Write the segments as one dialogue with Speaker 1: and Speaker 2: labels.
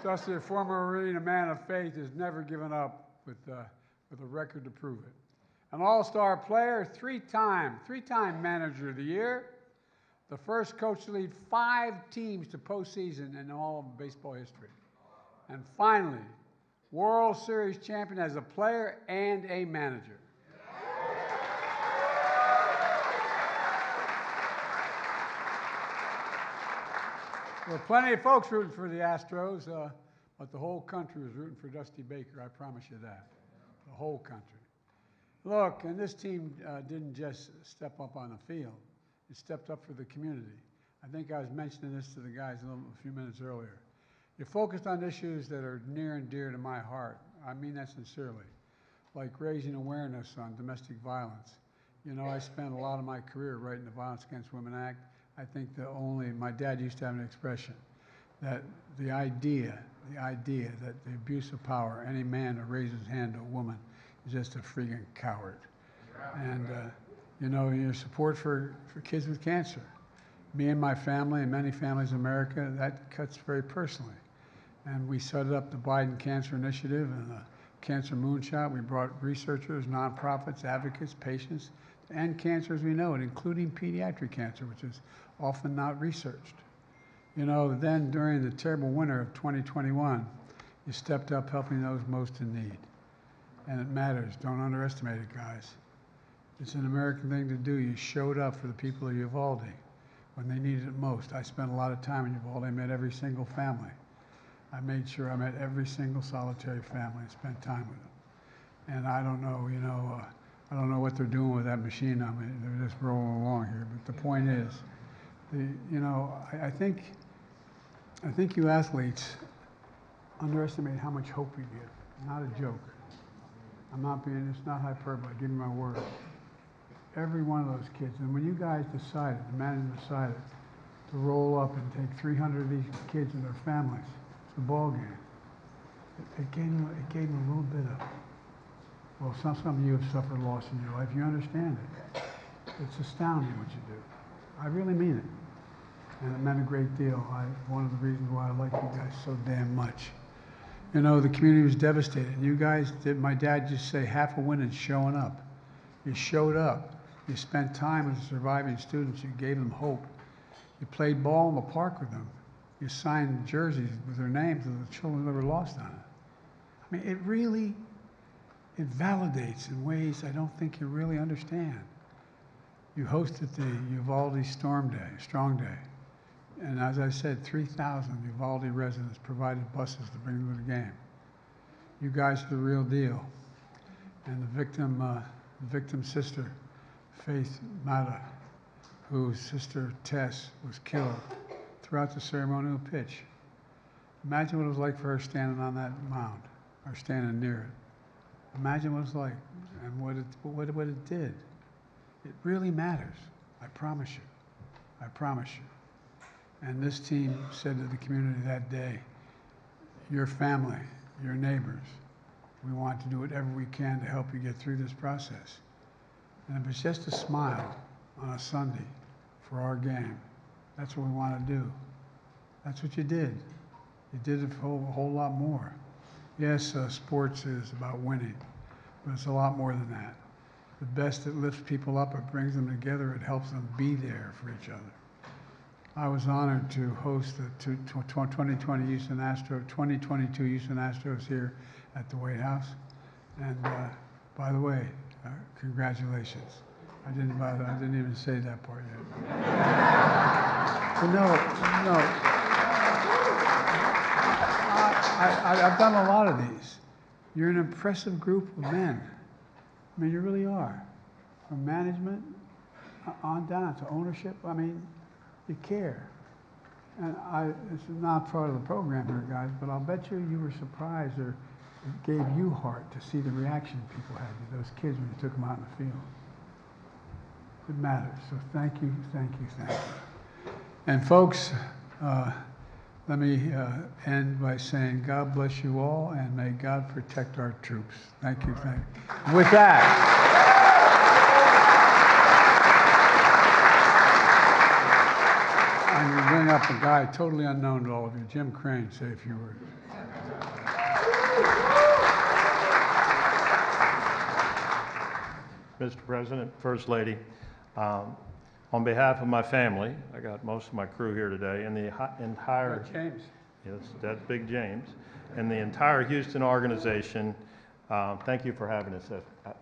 Speaker 1: Dusty, a former Marine, a man of faith, has never given up with a record to prove it. An all-star player, three-time manager of the year, the first coach to lead 5 teams to postseason in all of baseball history. And finally, World Series champion as a player and a manager. There were plenty of folks rooting for the Astros, but the whole country was rooting for Dusty Baker, I promise you that. The whole country. Look, and this team didn't just step up on the field. It stepped up for the community. I think I was mentioning this to the guys a few minutes earlier. You focused on issues that are near and dear to my heart. I mean that sincerely, like raising awareness on domestic violence. You know, I spent a lot of my career writing the Violence Against Women Act. I think my dad used to have an expression that the idea that the abuse of power, any man who raises his hand to a woman is just a freaking coward. And, you know, your support for kids with cancer. Me and my family and many families in America, that cuts very personally. And we set up the Biden Cancer Initiative and the Cancer Moonshot. We brought researchers, nonprofits, advocates, patients to end cancer as we know it, including pediatric cancer, which is often not researched. You know, then during the terrible winter of 2021, you stepped up helping those most in need. And it matters. Don't underestimate it, guys. It's an American thing to do. You showed up for the people of Uvalde when they needed it most. I spent a lot of time in Uvalde. I met every single family. I made sure I met every single solitary family and spent time with them. And I don't know, you know, I don't know what they're doing with that machine. I mean, they're just rolling along here. But the point is, you know, I think you athletes underestimate how much hope you give. Not a joke. It's not hyperbole. I give you my word. Every one of those kids, and when you guys decided, the management decided to roll up and take 300 of these kids and their families to the ball game, it gave them a little bit of, well, some of you have suffered loss in your life. You understand it. It's astounding what you do. I really mean it. And it meant a great deal. One of the reasons why I like you guys so damn much. You know, the community was devastated. You guys did, my dad used to say, half a win is showing up. You showed up. You spent time with the surviving students. You gave them hope. You played ball in the park with them. You signed jerseys with their names of the children that were lost on it. I mean, it validates in ways I don't think you really understand. You hosted the Uvalde Strong Day. And as I said, 3,000 Uvalde residents provided buses to bring them to the game. You guys are the real deal. And the victim's sister, Faith Mata, whose sister Tess was killed throughout the ceremonial pitch. Imagine what it was like for her standing on that mound, or standing near it. Imagine what it's like and what it did. It really matters. I promise you. I promise you. And this team said to the community that day, your family, your neighbors, we want to do whatever we can to help you get through this process. And if it's just a smile on a Sunday for our game, that's what we want to do. That's what you did. You did it for a whole lot more. Yes, sports is about winning, but it's a lot more than that. The best, it lifts people up, it brings them together, it helps them be there for each other. I was honored to host the 2022 Houston Astros here at the White House. And by the way, congratulations. I didn't even say that part yet. But no. I've done a lot of these. You're an impressive group of men. I mean, you really are. From management on down to ownership, I mean, you care. And this is not part of the program here, guys, but I'll bet you were surprised, or it gave you heart to see the reaction people had to those kids when you took them out in the field. It matters. So thank you. And folks, let me end by saying God bless you all, and may God protect our troops. Thank you. With that, I'm going to bring up a guy totally unknown to all of you, Jim Crane, say a few words.
Speaker 2: Mr. President, First Lady, on behalf of my family, I got most of my crew here today, and the entire
Speaker 1: James.
Speaker 2: Yes, that's Big James, and the entire Houston organization. Thank you for having us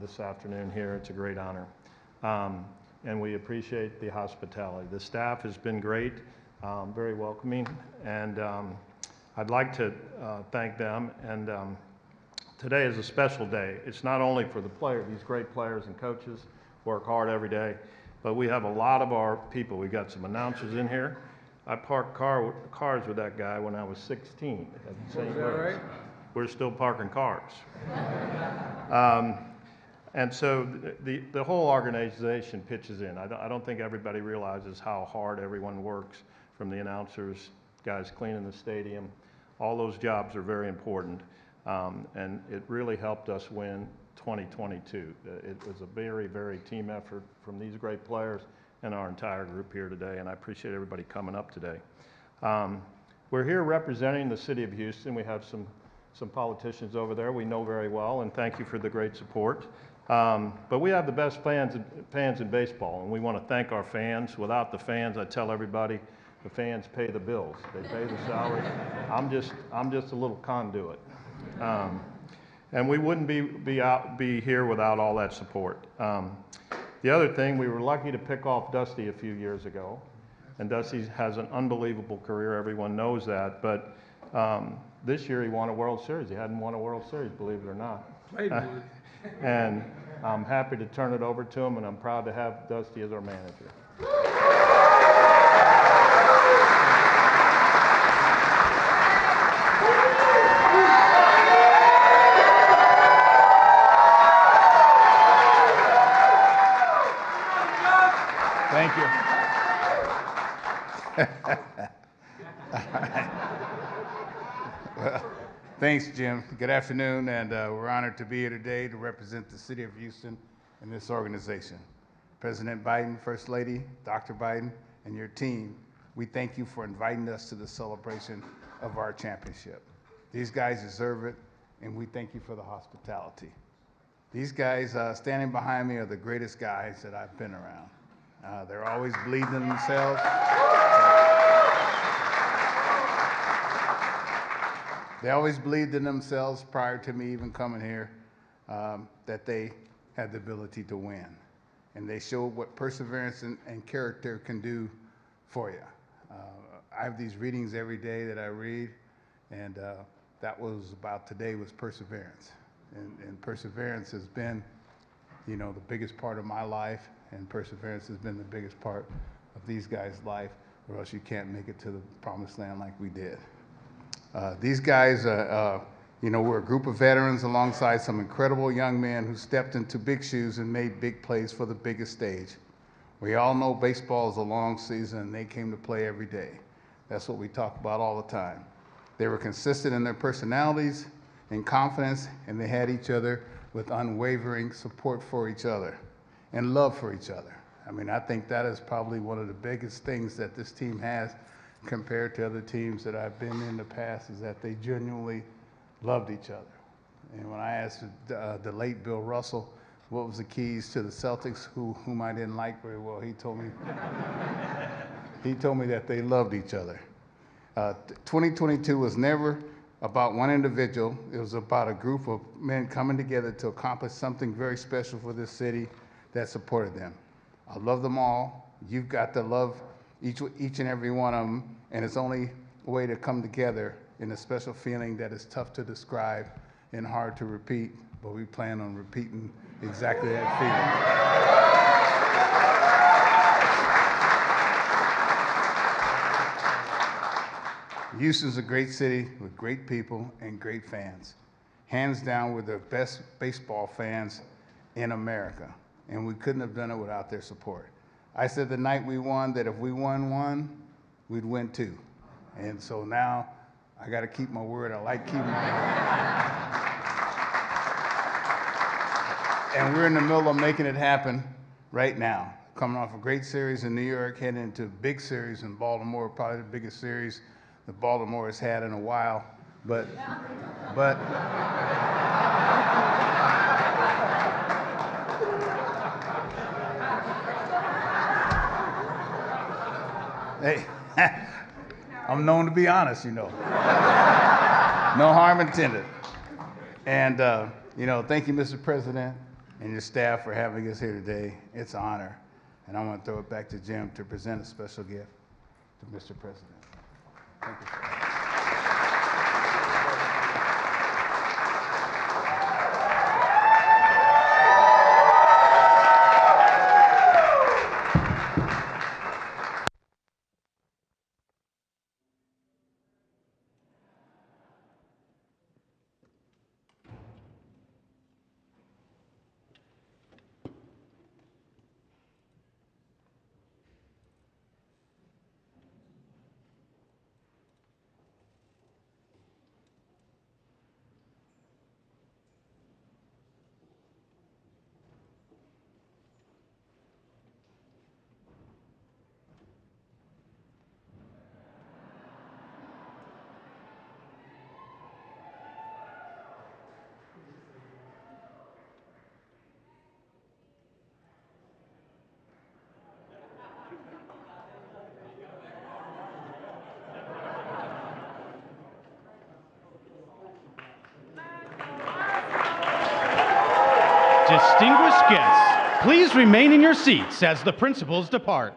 Speaker 2: this afternoon here. It's a great honor, and we appreciate the hospitality. The staff has been great, very welcoming, and I'd like to thank them. And today is a special day. It's not only for the players, these great players and coaches work hard every day, but we have a lot of our people. We got some announcers in here. I parked cars with that guy when I was 16 at St. Louis. Right? We're still parking cars. And so the whole organization pitches in. I don't think everybody realizes how hard everyone works, from the announcers, guys cleaning the stadium. All those jobs are very important. And it really helped us win 2022. It was a very, very team effort from these great players and our entire group here today, and I appreciate everybody coming up today. We're here representing the city of Houston. We have some politicians over there we know very well, and thank you for the great support. But we have the best fans in baseball, and we want to thank our fans. Without the fans, I tell everybody, the fans pay the bills. They pay the salaries. I'm just a little conduit. And we wouldn't be here without all that support. The other thing, we were lucky to pick off Dusty a few years ago, and Dusty has an unbelievable career. Everyone knows that, but this year he won a World Series. He hadn't won a World Series, believe it or not. And I'm happy to turn it over to him, and I'm proud to have Dusty as our manager.
Speaker 3: Thank you. Well, thanks, Jim. Good afternoon, and we're honored to be here today to represent the city of Houston and this organization. President Biden, First Lady, Dr. Biden, and your team, we thank you for inviting us to the celebration of our championship. These guys deserve it, and we thank you for the hospitality. These guys standing behind me are the greatest guys that I've been around. They're always believing in themselves. They always believed in themselves prior to me even coming here, that they had the ability to win. And they showed what perseverance and character can do for you. I have these readings every day that I read, and that was about today was perseverance. And perseverance has been, you know, the biggest part of my life, and perseverance has been the biggest part of these guys' life, or else you can't make it to the promised land like we did. These guys, you know, we're a group of veterans alongside some incredible young men who stepped into big shoes and made big plays for the biggest stage. We all know baseball is a long season, and they came to play every day. That's what we talk about all the time. They were consistent in their personalities and confidence, and they had each other with unwavering support for each other and love for each other. I mean, I think that is probably one of the biggest things that this team has compared to other teams that I've been in the past, is that they genuinely loved each other. And when I asked the late Bill Russell what was the keys to the Celtics, whom I didn't like very well, he told me that they loved each other. 2022 was never about one individual. It was about a group of men coming together to accomplish something very special for this city that supported them. I love them all. You've got to love each and every one of them, and it's only a way to come together in a special feeling that is tough to describe and hard to repeat, but we plan on repeating exactly that feeling. Houston's a great city with great people and great fans. Hands down, we're the best baseball fans in America, and we couldn't have done it without their support. I said the night we won that if we won one, we'd win two. And so now I got to keep my word. I like keeping my word. And we're in the middle of making it happen right now. coming off a great series in New York, heading into a big series in Baltimore, probably the biggest series that Baltimore has had in a while. But hey, I'm known to be honest, you know. No harm intended. And, you know, thank you, Mr. President, and your staff for having us here today. It's an honor. And I want to throw it back to Jim to present a special gift to Mr. President. Thank you, sir.
Speaker 4: Distinguished guests, please remain in your seats as the principals depart.